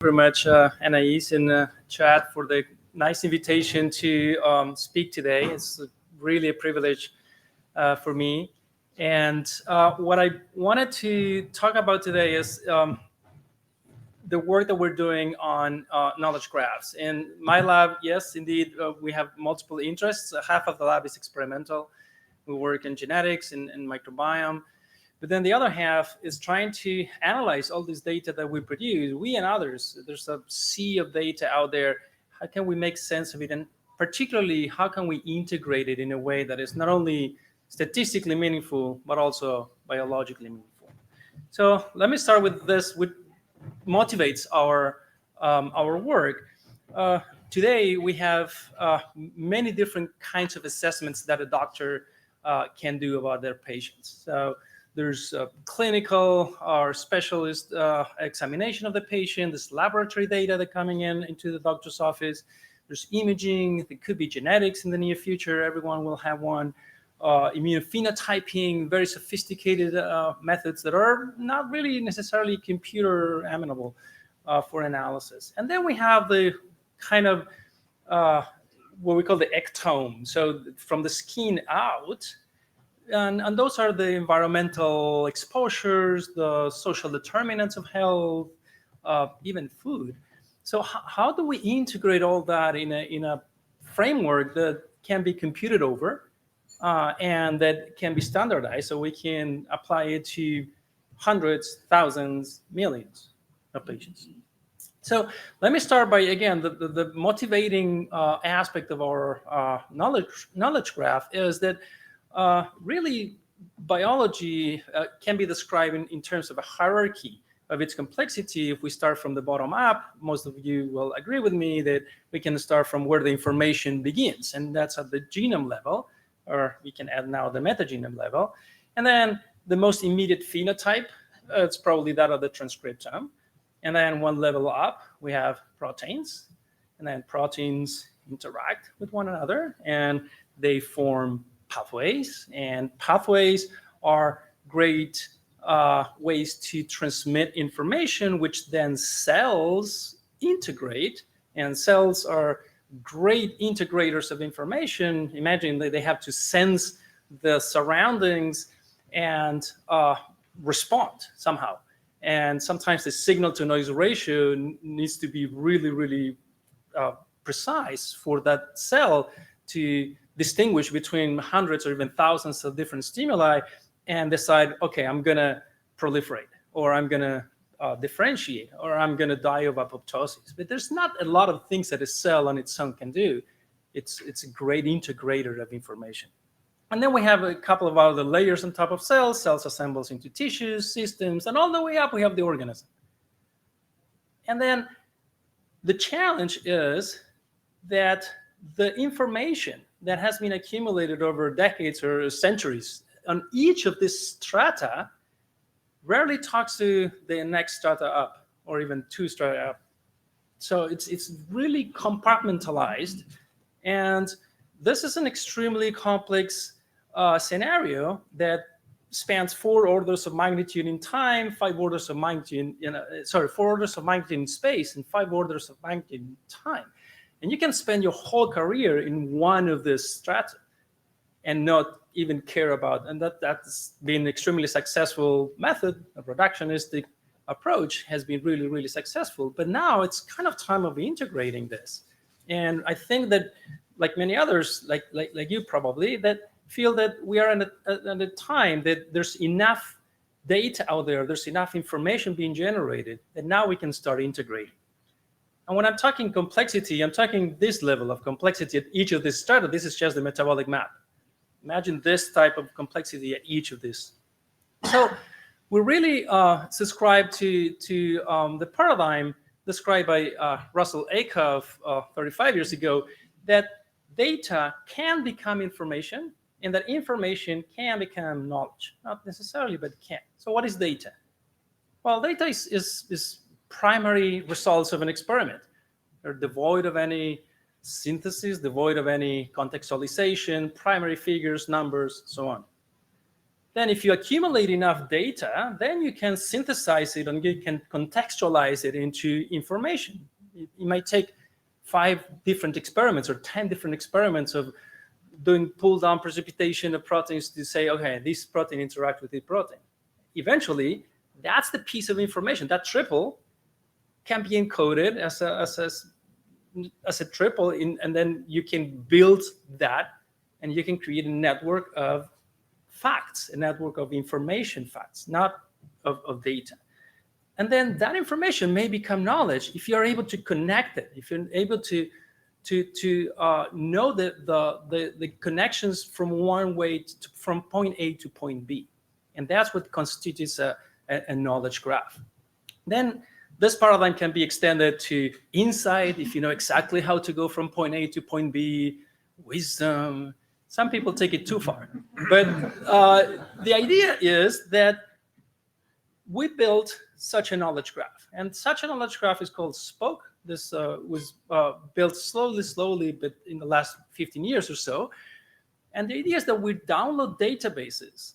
Very much, Anais, in chat for the nice invitation to speak today. It's really a privilege for me. And what I wanted to talk about today is the work that we're doing on knowledge graphs. In my lab, yes, indeed, we have multiple interests. Half of the lab is experimental. We work in genetics and microbiome. But then the other half is trying to analyze all this data that we produce, we and others. There's a sea of data out there. How can we make sense of it? And particularly, how can we integrate it in a way that is not only statistically meaningful, but also biologically meaningful? So let me start with this, which motivates our work. Today, we have many different kinds of assessments that a doctor can do about their patients. So there's clinical or specialist examination of the patient. There's laboratory data that coming into the doctor's office. There's imaging. There could be genetics in the near future. Everyone will have one. Immunophenotyping, very sophisticated methods that are not really necessarily computer amenable for analysis. And then we have the kind of what we call the ectome. So from the skin out. And those are the environmental exposures, the social determinants of health, even food. So how do we integrate all that in a framework that can be computed over and that can be standardized so we can apply it to hundreds, thousands, millions of patients? So let me start by, again, the motivating aspect of our knowledge graph is that really, biology can be described in terms of a hierarchy of its complexity. If we start from the bottom up, most of you will agree with me that we can start from where the information begins, and that's at the genome level, or we can add now the metagenome level. And then the most immediate phenotype, it's probably that of the transcriptome. And then one level up, we have proteins, and then proteins interact with one another, and they form pathways, and pathways are great ways to transmit information, which then cells integrate, and cells are great integrators of information. Imagine that they have to sense the surroundings and respond somehow. And sometimes the signal-to-noise ratio needs to be really, really precise for that cell to distinguish between hundreds or even thousands of different stimuli and decide, okay, I'm going to proliferate, or I'm going to differentiate, or I'm going to die of apoptosis. But there's not a lot of things that a cell on its own can do. It's a great integrator of information. And then we have a couple of other layers on top of cells. Cells assembles into tissues, systems, and all the way up we have the organism. And then the challenge is that the information that has been accumulated over decades or centuries on each of these strata rarely talks to the next strata up, or even two strata up. So it's really compartmentalized, and this is an extremely complex scenario that spans 4 orders of magnitude in time, 5 orders of magnitude, 4 orders of magnitude in space, and 5 orders of magnitude in time. And you can spend your whole career in one of these strata and not even care about, and that's been an extremely successful method. A reductionistic approach has been really, really successful. But now it's kind of time of integrating this. And I think that, like many others, like you probably, that feel that we are at a time that there's enough data out there, there's enough information being generated, that now we can start integrating. And when I'm talking complexity, I'm talking this level of complexity at each of these strata. This is just the metabolic map. Imagine this type of complexity at each of these. So we really subscribe to the paradigm described by Russell Ackoff 35 years ago, that data can become information, and that information can become knowledge. Not necessarily, but can. So what is data? Well, data is primary results of an experiment. They're devoid of any synthesis, devoid of any contextualization, primary figures, numbers, so on. Then if you accumulate enough data, then you can synthesize it and you can contextualize it into information. It might take 5 different experiments or 10 different experiments of doing pull down precipitation of proteins to say, okay, this protein interacts with this protein. Eventually, that's the piece of information. That triple can be encoded as a triple, and then you can build that, and you can create a network of facts, a network of information facts, not of data. And then that information may become knowledge if you're able to connect it, if you're able to know the connections from one way from point A to point B. And that's what constitutes a knowledge graph. Then this paradigm can be extended to insight, if you know exactly how to go from point A to point B, wisdom. Some people take it too far. But the idea is that we built such a knowledge graph. And such a knowledge graph is called Spoke. This was built slowly, but in the last 15 years or so. And the idea is that we download databases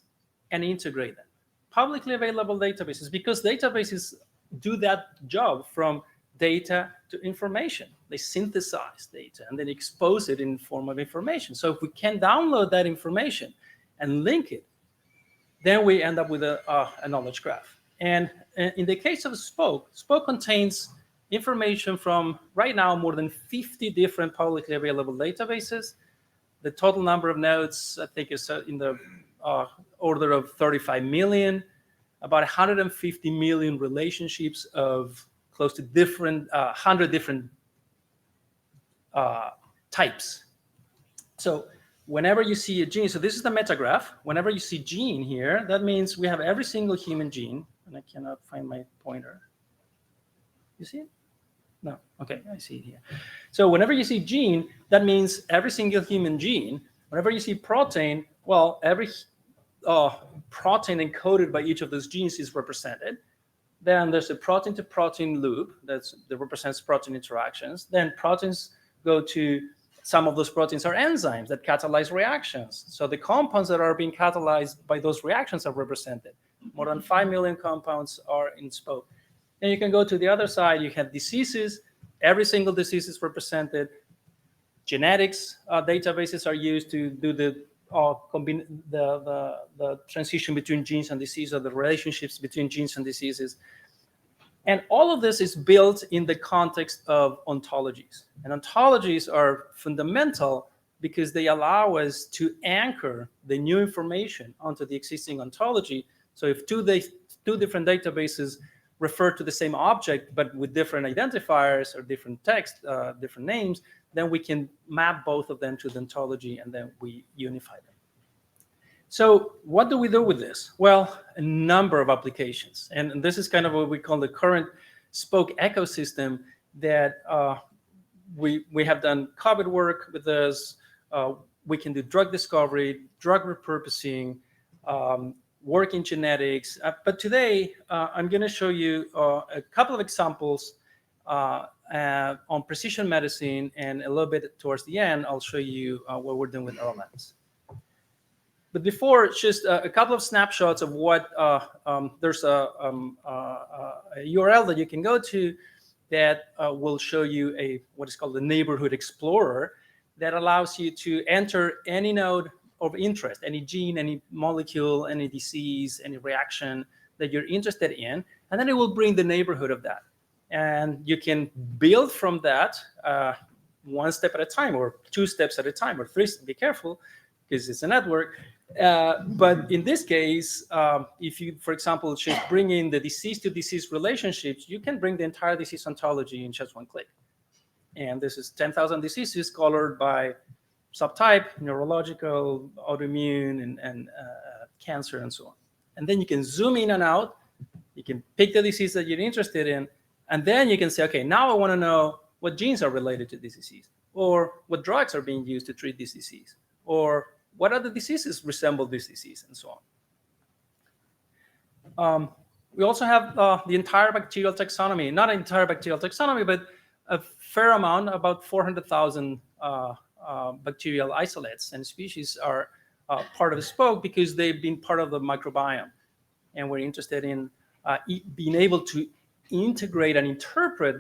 and integrate them. Publicly available databases, because databases do that job from data to information. They synthesize data and then expose it in form of information. So if we can download that information and link it, then we end up with a knowledge graph. And in the case of Spoke, Spoke contains information from, right now, more than 50 different publicly available databases. The total number of nodes, I think, is in the order of 35 million, about 150 million relationships of close to 100 different types. So whenever you see a gene, so this is the metagraph. Whenever you see gene here, that means we have every single human gene, and I cannot find my pointer. You see it? No, okay, I see it here. So whenever you see gene, that means every single human gene. Whenever you see protein, well, every protein encoded by each of those genes is represented. Then there's a protein-to-protein loop that represents protein interactions. Then proteins go to, some of those proteins are enzymes that catalyze reactions. So the compounds that are being catalyzed by those reactions are represented. More than 5 million compounds are in Spoke. Then you can go to the other side. You have diseases. Every single disease is represented. Genetics databases are used to do the transition between genes and disease, or the relationships between genes and diseases. And all of this is built in the context of ontologies. And ontologies are fundamental because they allow us to anchor the new information onto the existing ontology. So if two different databases refer to the same object, but with different identifiers or different text, different names, then we can map both of them to the ontology, and then we unify them. So what do we do with this? Well, a number of applications. And this is kind of what we call the current Spoke ecosystem, that we have done COVID work with this. We can do drug discovery, drug repurposing, work in genetics. But today, I'm going to show you a couple of examples on precision medicine, and a little bit towards the end, I'll show you what we're doing with LLMs. But before, just a couple of snapshots of what there's a URL that you can go to that will show you what is called the Neighborhood Explorer, that allows you to enter any node of interest, any gene, any molecule, any disease, any reaction that you're interested in, and then it will bring the neighborhood of that. And you can build from that one step at a time, or 2 steps at a time, or 3. Be careful, because it's a network. But in this case, if you, for example, just bring in the disease-to-disease relationships, you can bring the entire disease ontology in just one click. And this is 10,000 diseases colored by subtype, neurological, autoimmune, and cancer, and so on. And then you can zoom in and out. You can pick the disease that you're interested in, and then you can say, okay, now I want to know what genes are related to this disease, or what drugs are being used to treat this disease, or what other diseases resemble this disease, and so on. We also have the entire bacterial taxonomy, not an entire bacterial taxonomy, but a fair amount, about 400,000 bacterial isolates and species are part of the spoke because they've been part of the microbiome, and we're interested in being able to integrate and interpret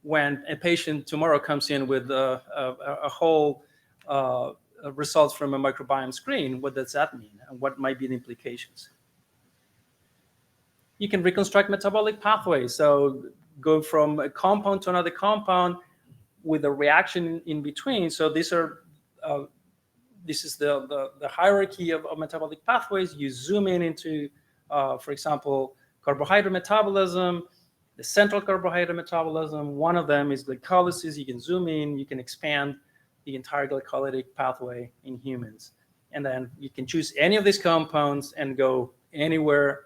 when a patient tomorrow comes in with a whole results from a microbiome screen. What does that mean, and what might be the implications? You can reconstruct metabolic pathways, so go from a compound to another compound with a reaction in between. So these are this is the hierarchy of metabolic pathways. You zoom in into, for example, carbohydrate metabolism, the central carbohydrate metabolism. One of them is glycolysis. You can zoom in, you can expand the entire glycolytic pathway in humans. And then you can choose any of these compounds and go anywhere,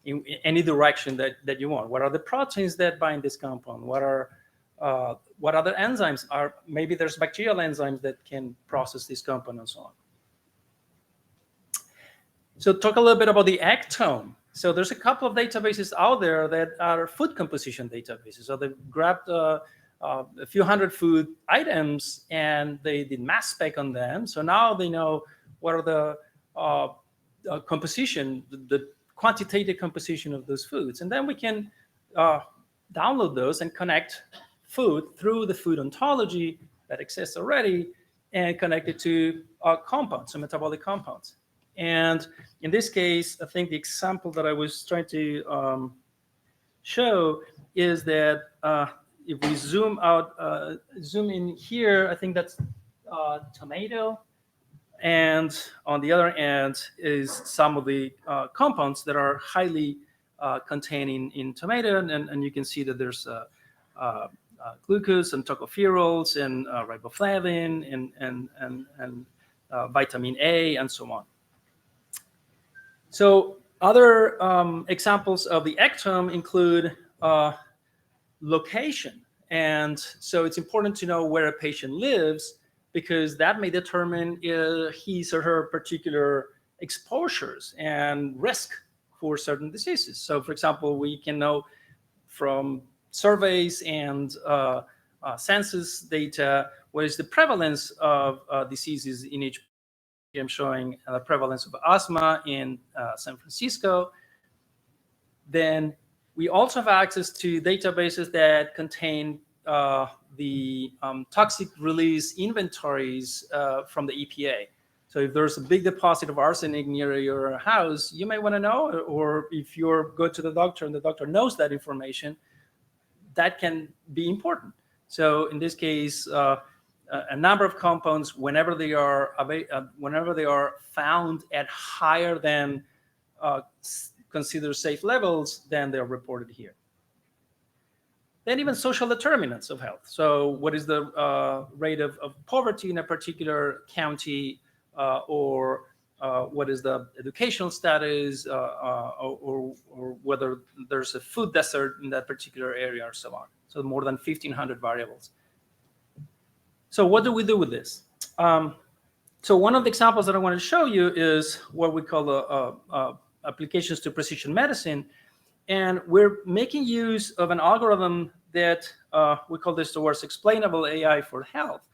in any direction that you want. What are the proteins that bind this compound? What other enzymes are? Maybe there's bacterial enzymes that can process this compound and so on. So talk a little bit about the ectome. So there's a couple of databases out there that are food composition databases. So they grabbed a few hundred food items and they did mass spec on them. So now they know what are the composition, the quantitative composition of those foods. And then we can download those and connect food through the food ontology that exists already and connect it to compounds, so metabolic compounds. And in this case, I think the example that I was trying to show is that if we zoom in here, I think that's tomato. And on the other end is some of the compounds that are highly contained in tomato. And you can see that there's glucose and tocopherols and riboflavin and vitamin A and so on. So other examples of the ectome include location. And so it's important to know where a patient lives because that may determine his or her particular exposures and risk for certain diseases. So for example, we can know from surveys and census data what is the prevalence of diseases in each. I'm showing the prevalence of asthma in San Francisco. Then we also have access to databases that contain the toxic release inventories from the EPA. So if there's a big deposit of arsenic near your house, you may want to know, or if you go to the doctor and the doctor knows that information, that can be important. So in this case, a number of compounds, whenever they are found at higher than considered safe levels, then they're reported here. Then even social determinants of health. So what is the rate of poverty in a particular county, or what is the educational status, or whether there's a food desert in that particular area, or so on. So more than 1,500 variables. So what do we do with this? So one of the examples that I want to show you is what we call applications to precision medicine. And we're making use of an algorithm that we call this towards explainable AI for health.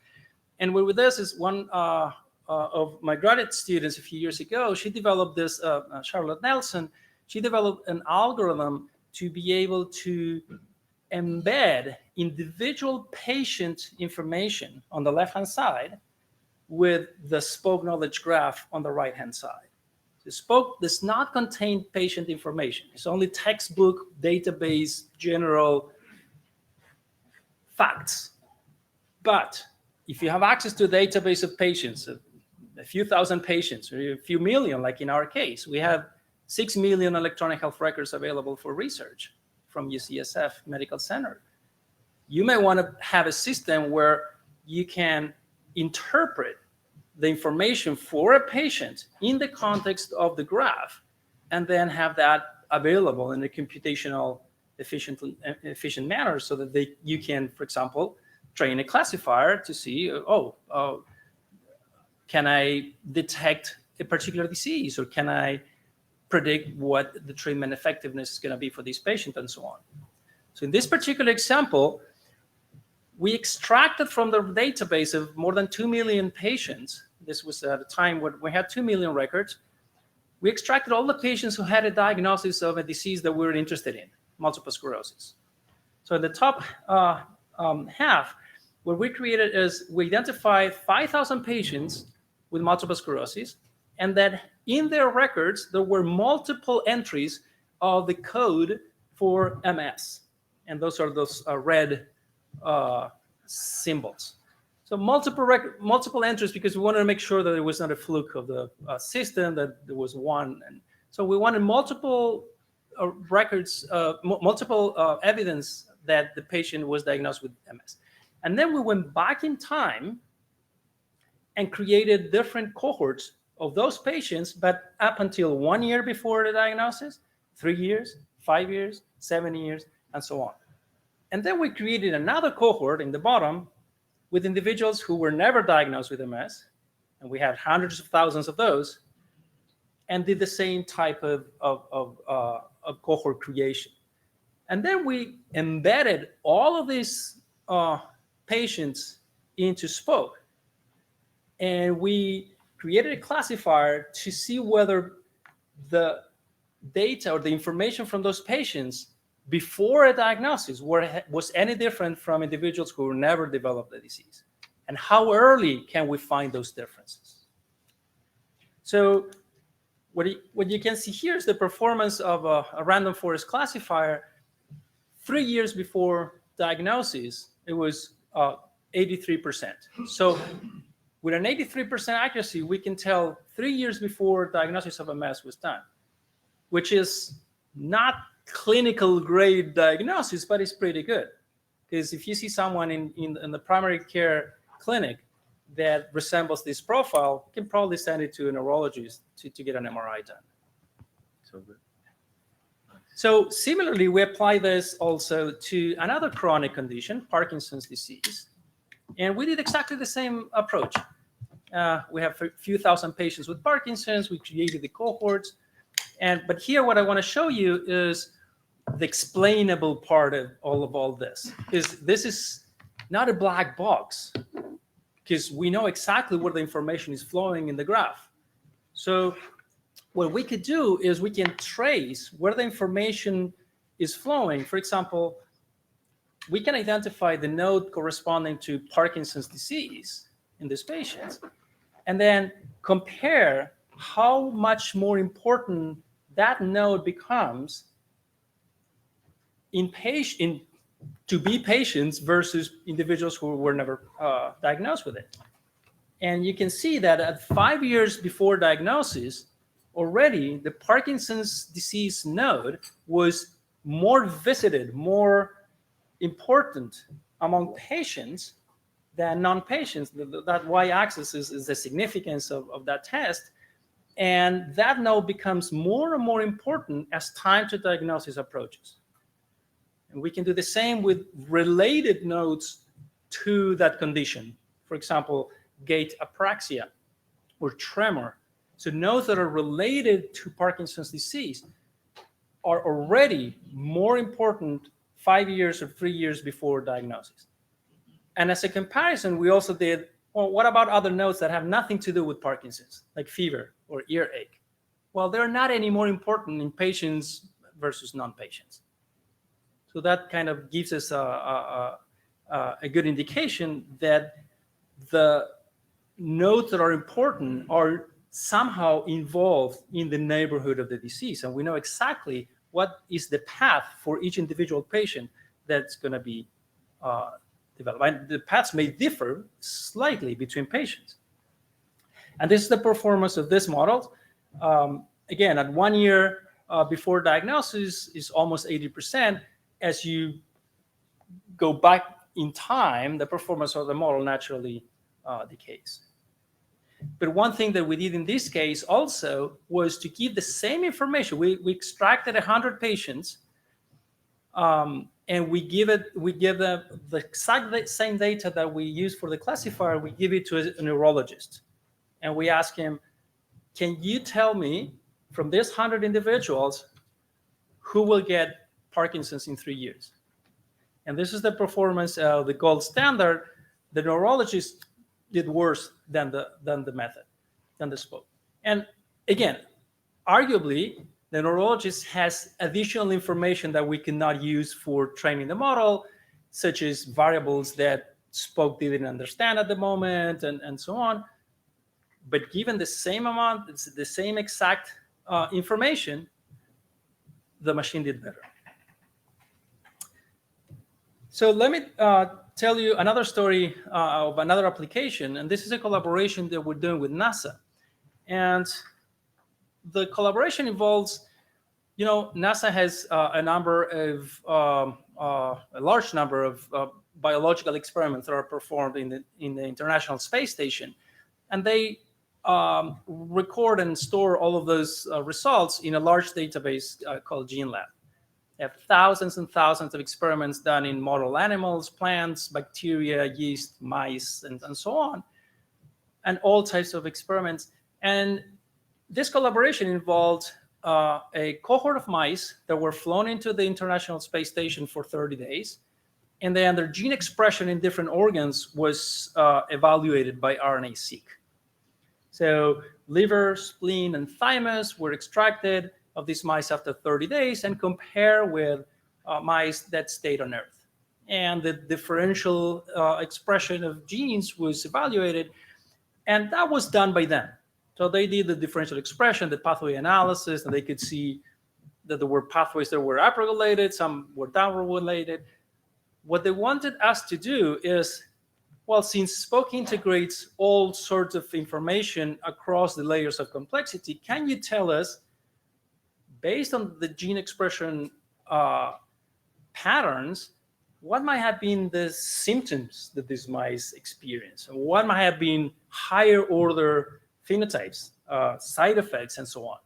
And what with this is one of my graduate students a few years ago, she developed this, Charlotte Nelson, she developed an algorithm to be able to embed individual patient information on the left-hand side with the spoke knowledge graph on the right-hand side. The spoke does not contain patient information. It's only textbook, database, general facts. But if you have access to a database of patients, a few thousand patients, or a few million, like in our case, we have 6 million electronic health records available for research from UCSF Medical Center. You may want to have a system where you can interpret the information for a patient in the context of the graph, and then have that available in a computational efficient manner, so that you can, for example, train a classifier to see, can I detect a particular disease, or can I predict what the treatment effectiveness is going to be for this patient, and so on. So in this particular example, we extracted from the database of more than 2 million patients This was at a time when we had 2 million records. We extracted all the patients who had a diagnosis of a disease that we were interested in, multiple sclerosis. So in the top half, what we created is we identified 5,000 patients with multiple sclerosis, and that in their records, there were multiple entries of the code for MS. And those are those red symbols. So multiple entries, because we wanted to make sure that it was not a fluke of the system, that there was one. And so we wanted multiple records, multiple evidence that the patient was diagnosed with MS. And then we went back in time and created different cohorts of those patients, but up until 1 year before the diagnosis, 3 years, 5 years, 7 years, and so on. And then we created another cohort in the bottom with individuals who were never diagnosed with MS, and we had hundreds of thousands of those, and did the same type of cohort creation. And then we embedded all of these patients into Spoke, and we created a classifier to see whether the data or the information from those patients before a diagnosis was any different from individuals who never developed the disease, and how early can we find those differences. So what you can see here is the performance of a random forest classifier 3 years before diagnosis. It was 83%. So with an 83% accuracy, we can tell 3 years before diagnosis of MS was done, which is not clinical grade diagnosis, but it's pretty good. Because if you see someone in the primary care clinic that resembles this profile, you can probably send it to a neurologist to get an MRI done. So good. So similarly, we apply this also to another chronic condition, Parkinson's disease. And we did exactly the same approach. We have a few thousand patients with Parkinson's. We created the cohorts. But here what I want to show you is the explainable part of all this. Because this is not a black box, because we know exactly where the information is flowing in the graph. So what we could do is we can trace where the information is flowing. For example, we can identify the node corresponding to Parkinson's disease in these patients, and then compare how much more important that node becomes to be patients versus individuals who were never diagnosed with it. And you can see that at 5 years before diagnosis, already the Parkinson's disease node was more visited, more important among patients than non-patients. That y-axis is the significance of that test. And that node becomes more and more important as time to diagnosis approaches. And we can do the same with related nodes to that condition. For example, gait apraxia or tremor. So nodes that are related to Parkinson's disease are already more important 5 years or 3 years before diagnosis. And as a comparison, we also did, well, what about other nodes that have nothing to do with Parkinson's, like fever or earache? Well, they're not any more important in patients versus non-patients. So that kind of gives us a good indication that the nodes that are important are somehow involved in the neighborhood of the disease. And we know exactly what is the path for each individual patient that's going to be developed. And the paths may differ slightly between patients. And this is the performance of this model. Again, at 1 year before diagnosis is almost 80%. As you go back in time, the performance of the model naturally decays. But one thing that we did in this case also was to give the same information. We extracted 100 patients, and we give them the exact same data that we use for the classifier. We give it to a neurologist, and we ask him, "Can you tell me from this 100 individuals who will get Parkinson's in 3 years?" And this is the performance of the gold standard. The neurologist did worse than the method, than the spoke. And again, arguably, the neurologist has additional information that we cannot use for training the model, such as variables that spoke didn't understand at the moment, and so on. But given the same amount, the same exact information, the machine did better. So let me tell you another story of another application, and this is a collaboration that we're doing with NASA. And the collaboration involves, NASA has a large number of biological experiments that are performed in the International Space Station, and they record and store all of those results in a large database called GeneLab. They have thousands and thousands of experiments done in model animals, plants, bacteria, yeast, mice, and so on, and all types of experiments. And this collaboration involved a cohort of mice that were flown into the International Space Station for 30 days, and then their gene expression in different organs was evaluated by RNA-seq. So liver, spleen, and thymus were extracted of these mice after 30 days and compared with mice that stayed on Earth. And the differential expression of genes was evaluated, and that was done by them. So they did the differential expression, the pathway analysis, and they could see that there were pathways that were upregulated, some were downregulated. What they wanted us to do is, well, since Spoke integrates all sorts of information across the layers of complexity, can you tell us, based on the gene expression patterns, what might have been the symptoms that these mice experience? And what might have been higher order phenotypes, side effects, and so on?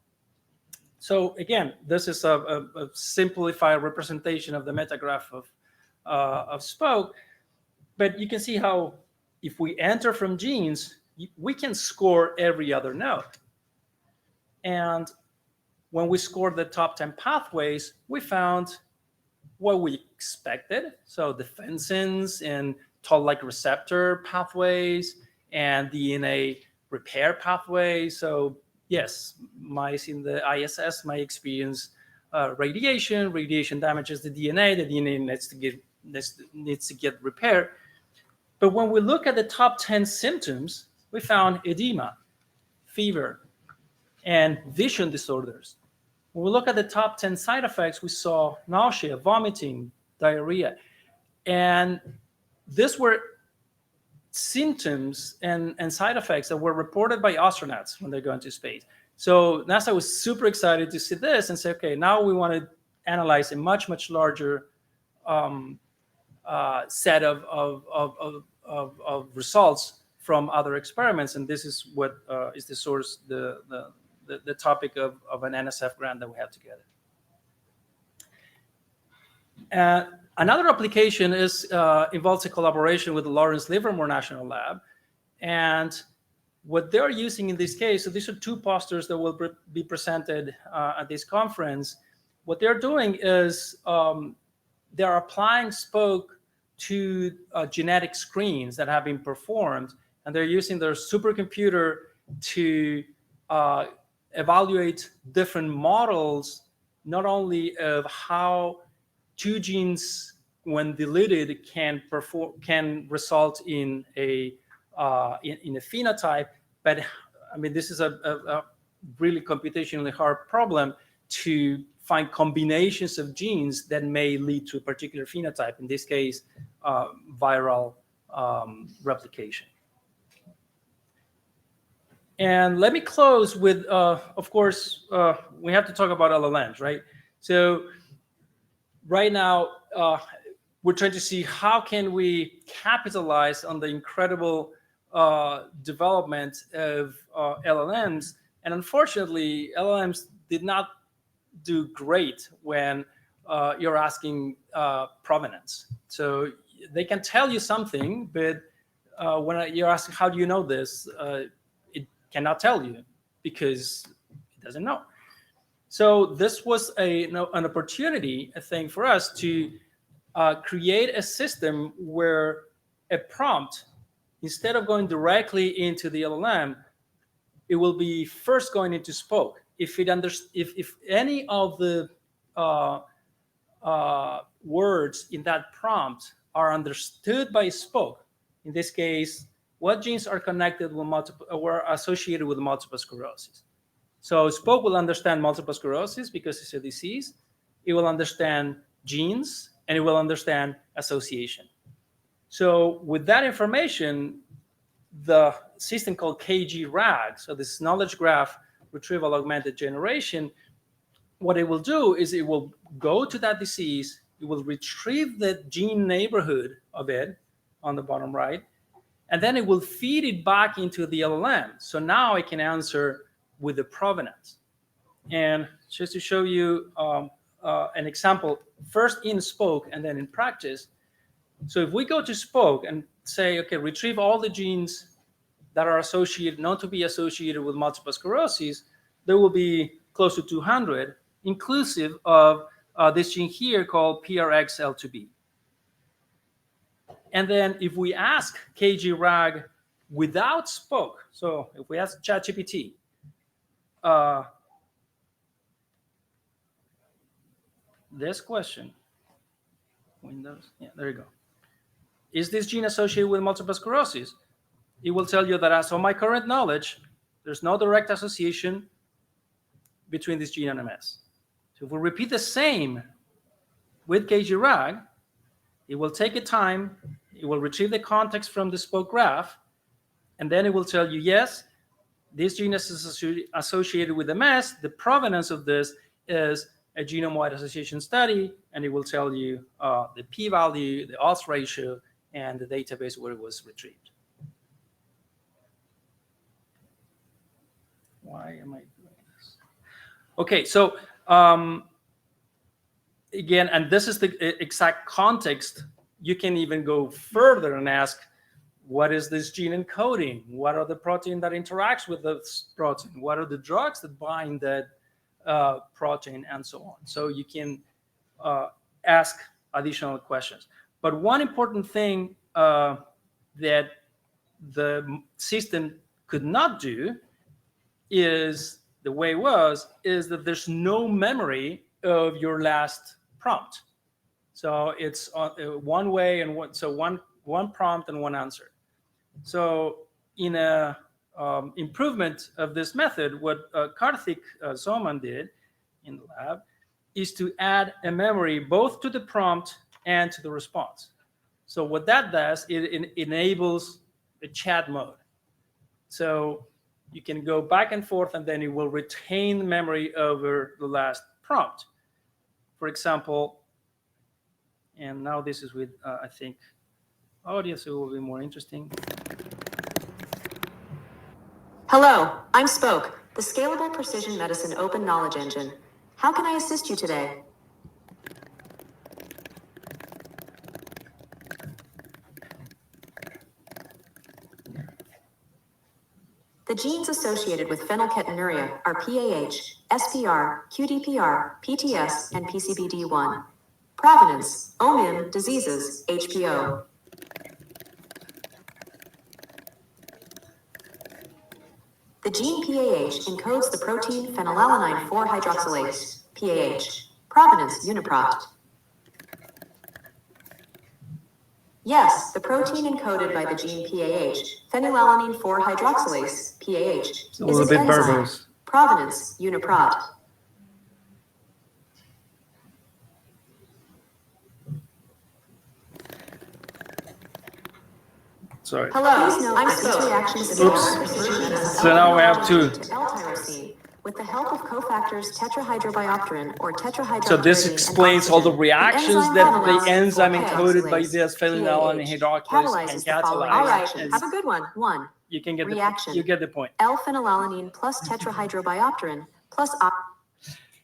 So again, this is a simplified representation of the metagraph of Spoke. But you can see how if we enter from genes, we can score every other node. And when we scored the top 10 pathways, we found what we expected. So defensins and toll-like receptor pathways and DNA repair pathways. So yes, mice in the ISS might experience radiation. Radiation damages the DNA. The DNA needs to get repaired. But when we look at the top 10 symptoms, we found edema, fever, and vision disorders. When we look at the top 10 side effects, we saw nausea, vomiting, diarrhea. And these were symptoms and side effects that were reported by astronauts when they're going to space. So NASA was super excited to see this and say, okay, now we want to analyze a much, much larger set of results from other experiments, and this is what is the source, the topic of an NSF grant that we have together. Another application involves a collaboration with the Lawrence Livermore National Lab, and what they're using in this case, so these are two posters that will be presented at this conference. What they're doing is they're applying Spoke to genetic screens that have been performed, and they're using their supercomputer to evaluate different models, not only of how two genes, when deleted, can result in a phenotype, but I mean, this is a really computationally hard problem to find combinations of genes that may lead to a particular phenotype, in this case, viral replication. And let me close with, of course, we have to talk about LLMs, right? So right now, we're trying to see how can we capitalize on the incredible development of LLMs. And unfortunately, LLMs did not do great when you're asking provenance. So they can tell you something, but when you're asking, how do you know this? It cannot tell you because it doesn't know. So this was an opportunity, I think, for us to create a system where a prompt instead of going directly into the LLM, it will be first going into Spoke. If any of the words in that prompt are understood by Spoke, in this case, what genes are connected with or associated with multiple sclerosis. So Spoke will understand multiple sclerosis because it's a disease. It will understand genes, and it will understand association. So with that information, the system called KG-RAG, so this knowledge graph retrieval augmented generation, what it will do is it will go to that disease, it will retrieve the gene neighborhood of it on the bottom right, and then it will feed it back into the LLM. So now I can answer with the provenance. And just to show you an example, first in Spoke and then in practice. So if we go to Spoke and say, okay, retrieve all the genes that are associated, known to be associated with multiple sclerosis, there will be close to 200, inclusive of this gene here called PRXL2B. And then if we ask KG-RAG without Spoke, so if we ask ChatGPT, this question, Windows, yeah, there you go. Is this gene associated with multiple sclerosis? It will tell you that as of my current knowledge, there's no direct association between this gene and MS. So if we repeat the same with KG-RAG, it will take a time, it will retrieve the context from the Spoke graph, and then it will tell you, yes, this gene is associated with MS. The provenance of this is a genome-wide association study, and it will tell you the p-value, the odds ratio, and the database where it was retrieved. Why am I doing this? Okay, so again, and this is the exact context. You can even go further and ask, what is this gene encoding? What are the protein that interacts with this protein? What are the drugs that bind that protein, and so on? So you can ask additional questions. But one important thing that the system could not do is that there's no memory of your last prompt. So it's one way and one prompt and one answer. So in a improvement of this method, what Karthik Soman did in the lab is to add a memory both to the prompt and to the response. So what that does, it enables the chat mode. So you can go back and forth, and then it will retain memory over the last prompt. For example, and now this is with, I think, audio, so it will be more interesting. Hello, I'm Spoke, the Scalable Precision Medicine Open Knowledge Engine. How can I assist you today? The genes associated with phenylketonuria are PAH, SPR, QDPR, PTS, and PCBD1. Provenance, OMIM, diseases, HPO. The gene PAH encodes the protein phenylalanine 4-hydroxylase, PAH. Provenance, Uniprot. Yes, the protein encoded by the gene PAH, phenylalanine 4-hydroxylase, PAH, is an enzyme. Verbose. Provenance, Uniprot. Sorry. Hello, I'm Spoke. Oops. So now we have to. L-tyrosine with the help of cofactors tetrahydrobiopterin or tetrahydrobiopterin. So this explains all the reactions that the enzyme encoded by this phenylalanine hydroxylase can catalyze. All right, have a good one. One. You can get Reaction. You get the point. L-phenylalanine plus tetrahydrobiopterin plus.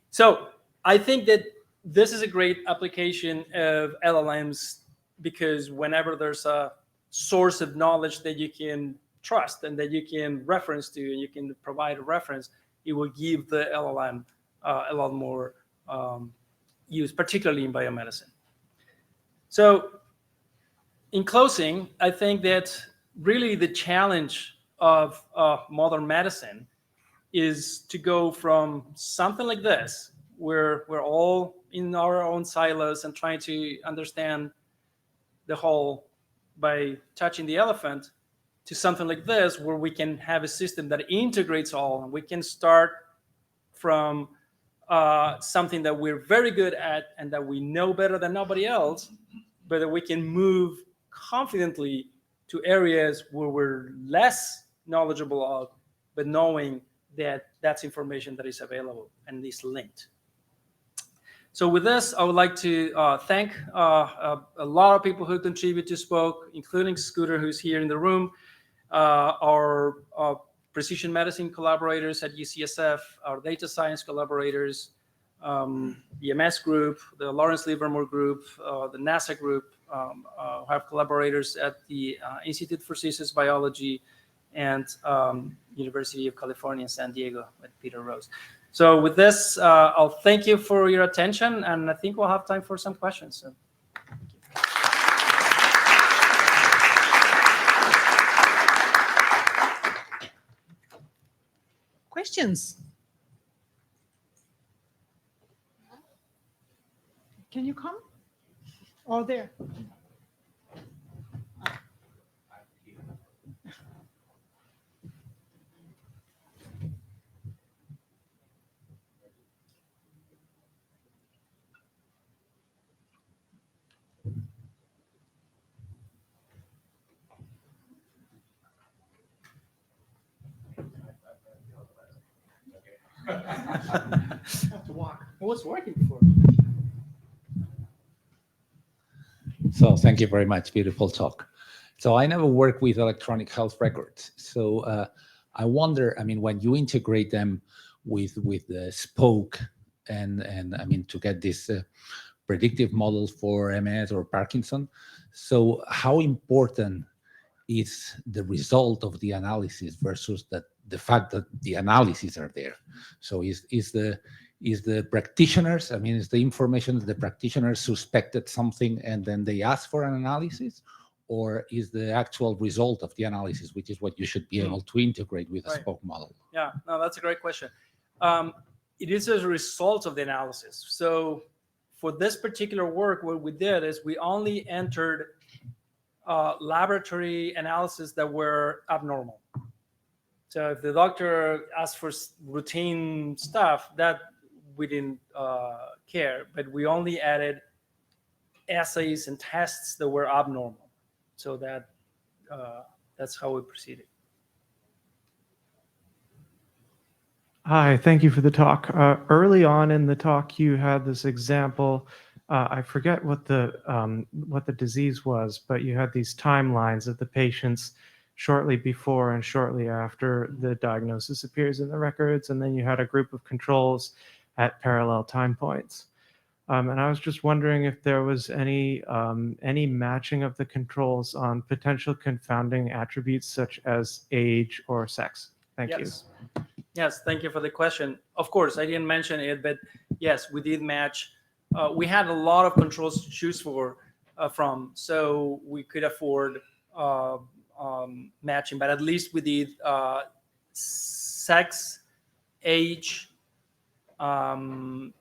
So I think that this is a great application of LLMs, because whenever there's a source of knowledge that you can trust and that you can reference to, and you can provide a reference, it will give the LLM a lot more use, particularly in biomedicine. So in closing, I think that really the challenge of modern medicine is to go from something like this, where we're all in our own silos and trying to understand the whole by touching the elephant, to something like this, where we can have a system that integrates all, and we can start from something that we're very good at and that we know better than nobody else, but that we can move confidently to areas where we're less knowledgeable of, but knowing that that's information that is available and is linked. So with this, I would like to thank a lot of people who contribute to Spoke, including Scooter, who's here in the room, our precision medicine collaborators at UCSF, our data science collaborators, the MS group, the Lawrence Livermore group, the NASA group, have collaborators at the Institute for Systems Biology and University of California, San Diego, at Peter Rose. So with this, I'll thank you for your attention, and I think we'll have time for some questions. So. Questions? Can you come? Oh, there. Have to walk. It was working before. So thank you very much. Beautiful talk. So I never work with electronic health records. So I wonder, I mean, when you integrate them with the Spoke and I mean, to get this predictive model for MS or Parkinson, so how important is the result of the analysis versus the fact that the analyses are there? So is the practitioners, I mean, is the information that the practitioners suspected something and then they ask for an analysis, or is the actual result of the analysis, which is what you should be able to integrate with a Spoke model? Yeah, no, that's a great question. It is as a result of the analysis. So for this particular work, what we did is we only entered laboratory analysis that were abnormal. So if the doctor asked for routine stuff, that we didn't care, but we only added assays and tests that were abnormal. So that's how we proceeded. Hi, thank you for the talk. Early on in the talk, you had this example. I forget what the disease was, but you had these timelines of the patients shortly before and shortly after the diagnosis appears in the records, and then you had a group of controls at parallel time points. And I was just wondering if there was any matching of the controls on potential confounding attributes such as age or sex. Thank you. Yes, thank you for the question. Of course, I didn't mention it, but yes, we did match. We had a lot of controls to choose from, so we could afford matching, but at least we did sex, age, and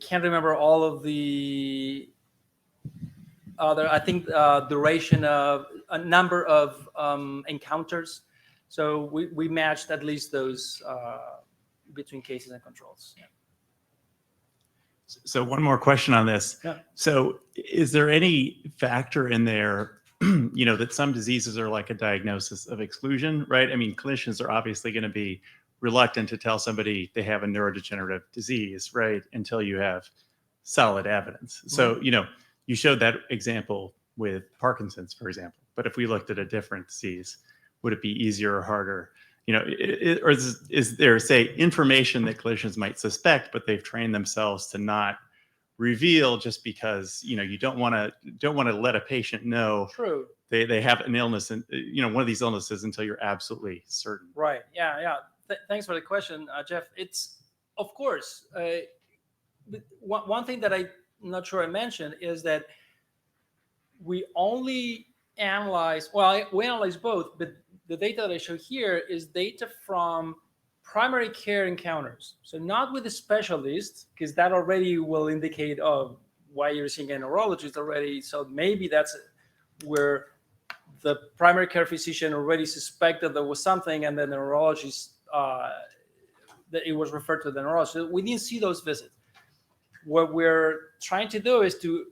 can't remember all of the other, I think duration of a number of encounters. So we matched at least those between cases and controls. Yeah. So one more question on this. Yeah. So is there any factor in there, that some diseases are like a diagnosis of exclusion, right? I mean, clinicians are obviously going to be reluctant to tell somebody they have a neurodegenerative disease, right, until you have solid evidence. So, you showed that example with Parkinson's, for example. But if we looked at a different disease, would it be easier or harder? Or is there, say, information that clinicians might suspect, but they've trained themselves to not reveal just because you don't want to let a patient know True. They have an illness and one of these illnesses until you're absolutely certain. Right. Yeah. Thanks for the question, Jeff. It's of course one thing that I'm not sure I mentioned is that we only analyze, well, we analyze both, but the data that I show here is data from primary care encounters. So not with the specialist, because that already will indicate, oh, why you're seeing a neurologist already. So maybe that's where the primary care physician already suspected there was something, and then the neurologist, that it was referred to the neurologist. So we didn't see those visits. What we're trying to do is to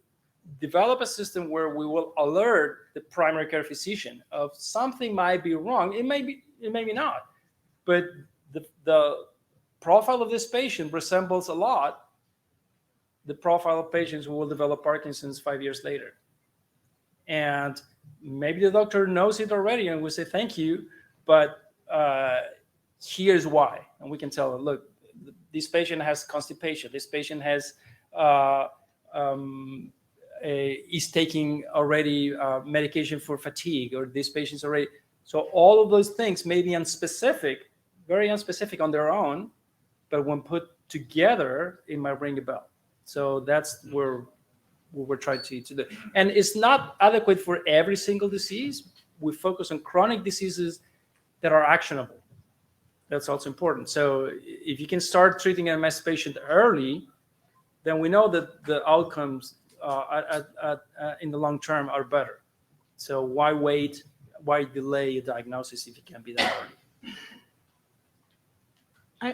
develop a system where we will alert the primary care physician of something might be wrong. It may be not, but the profile of this patient resembles a lot the profile of patients who will develop Parkinson's 5 years later. And maybe the doctor knows it already and will say, thank you, but here's why. And we can tell them, look, this patient has constipation. This patient has is taking already medication for fatigue, or this patient's already. So all of those things may be unspecific, very unspecific on their own, but when put together, it might ring a bell. So that's where we're trying to do. And it's not adequate for every single disease. We focus on chronic diseases that are actionable. That's also important. So if you can start treating an MS patient early, then we know that the outcomes in the long term are better. So why wait? Why delay a diagnosis if it can be done early?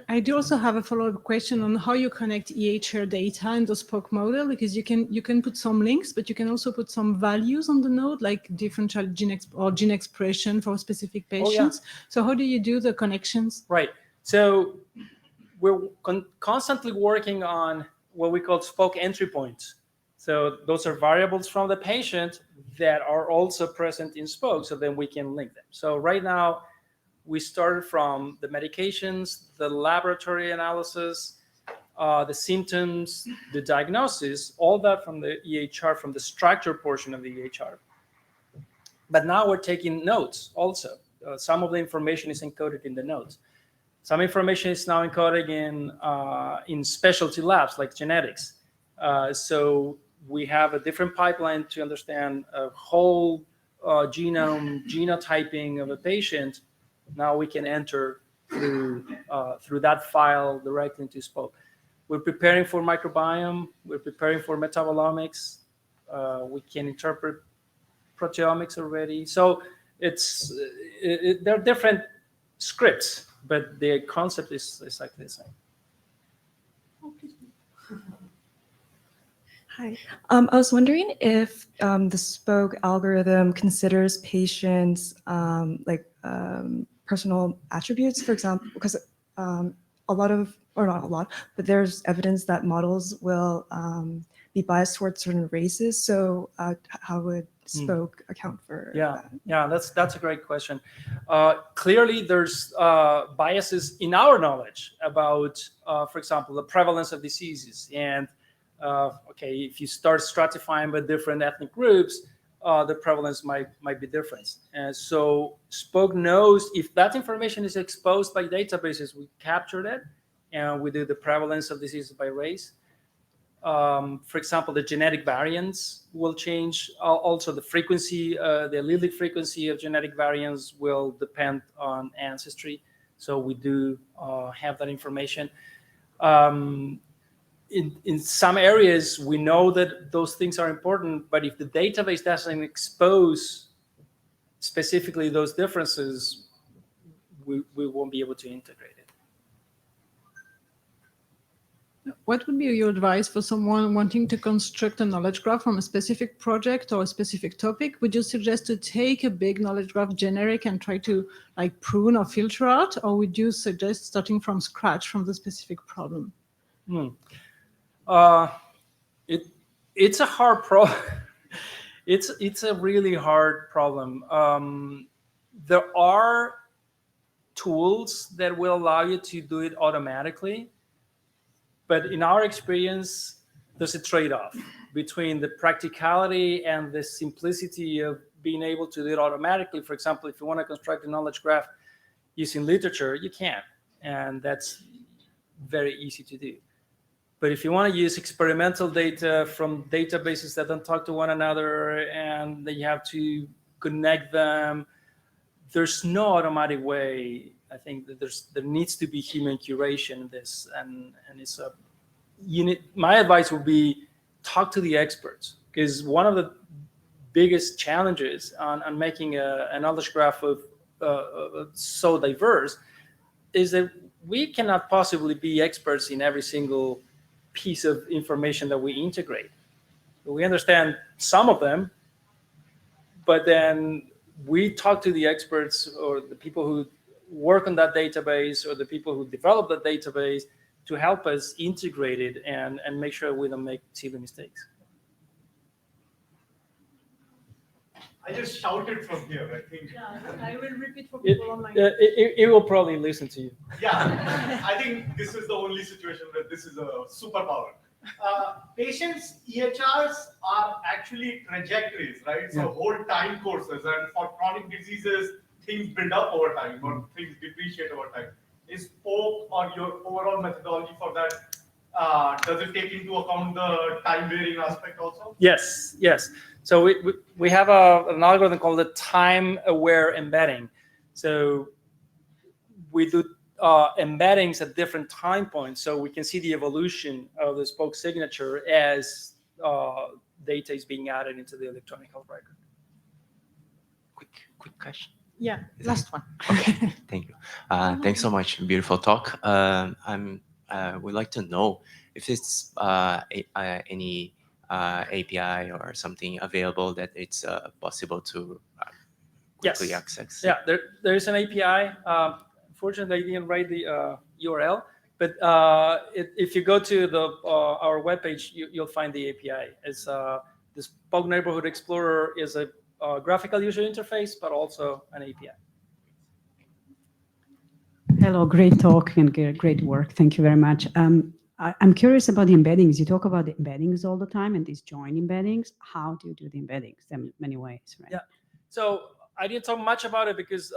I do also have a follow-up question on how you connect EHR data in the spoke model, because you can put some links, but you can also put some values on the node, like differential gene expression for specific patients. Oh, yeah. So how do you do the connections? Right. So we're constantly working on what we call spoke entry points. So those are variables from the patient that are also present in spoke, so then we can link them. So right now, we started from the medications, the laboratory analysis, the symptoms, the diagnosis, all that from the EHR, from the structure portion of the EHR. But now we're taking notes also. Some of the information is encoded in the notes. Some information is now encoded in specialty labs like genetics. So we have a different pipeline to understand a whole genome, genotyping of a patient. Now we can enter through that file directly into spoke. We're preparing for microbiome. We're preparing for metabolomics. We can interpret proteomics already. So there are different scripts, but the concept is exactly the same. Hi. I was wondering if the spoke algorithm considers patients' personal attributes, for example, because but there's evidence that models will be biased towards certain races. So how would spoke account for that? Yeah, that's a great question. Clearly, there's biases in our knowledge about, for example, the prevalence of diseases. And if you start stratifying by different ethnic groups, the prevalence might be different. And so spoke knows if that information is exposed by databases, we capture that, and we do the prevalence of diseases by race. For example, the genetic variants will change. Also, the frequency, the allelic frequency of genetic variants will depend on ancestry. So we do have that information. In some areas, we know that those things are important, but if the database doesn't expose specifically those differences, we won't be able to integrate it. What would be your advice for someone wanting to construct a knowledge graph from a specific project or a specific topic? Would you suggest to take a big knowledge graph generic and try to prune or filter out, or would you suggest starting from scratch from the specific problem? It's a hard problem. It's a really hard problem. There are tools that will allow you to do it automatically, but in our experience, there's a trade-off between the practicality and the simplicity of being able to do it automatically. For example, if you want to construct a knowledge graph using literature, you can, and that's very easy to do. But if you want to use experimental data from databases that don't talk to one another, and then you have to connect them. There's no automatic way. I think that there needs to be human curation in this, and it's a unit. My advice would be talk to the experts, because one of the biggest challenges on making a knowledge graph of so diverse is that we cannot possibly be experts in every single piece of information that we integrate. We understand some of them, but then we talk to the experts or the people who work on that database or the people who develop that database to help us integrate it and make sure we don't make silly mistakes. I just shouted from here, I think. Yeah, I will repeat for people online. It will probably listen to you. Yeah, I think this is the only situation where this is a superpower. Patients' EHRs are actually trajectories, right? So whole time courses, and for chronic diseases, things build up over time or things depreciate over time. Is POC or your overall methodology for that, does it take into account the time varying aspect also? Yes, yes. So we have an algorithm called the time-aware embedding. So we do embeddings at different time points, so we can see the evolution of the spoke signature as data is being added into the electronic health record. Quick question. Yeah, last one. Okay, thank you. Thanks so much. Beautiful talk. Would like to know if it's any API or something available that it's possible to quickly access. Yeah, there is an API. Fortunately, I didn't write the URL, but if you go to our webpage, you'll find the API. It's this Spoke Neighborhood Explorer is a graphical user interface, but also an API. Hello, great talk and great work. Thank you very much. I'm curious about the embeddings. You talk about the embeddings all the time and these join embeddings. How do you do the embeddings? There are many ways, right? Yeah. So I didn't talk much about it because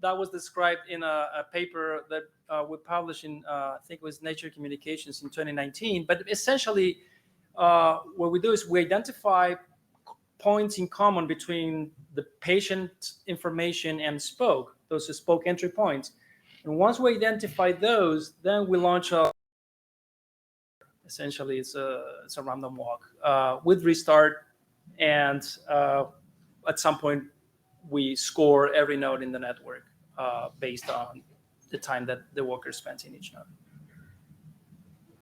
that was described in a paper that we published in, I think it was Nature Communications in 2019. But essentially, what we do is we identify points in common between the patient information and Spoke, those are Spoke entry points. And once we identify those, then we launch a, essentially it's a random walk with restart. And at some point, we score every node in the network based on the time that the worker spends in each node.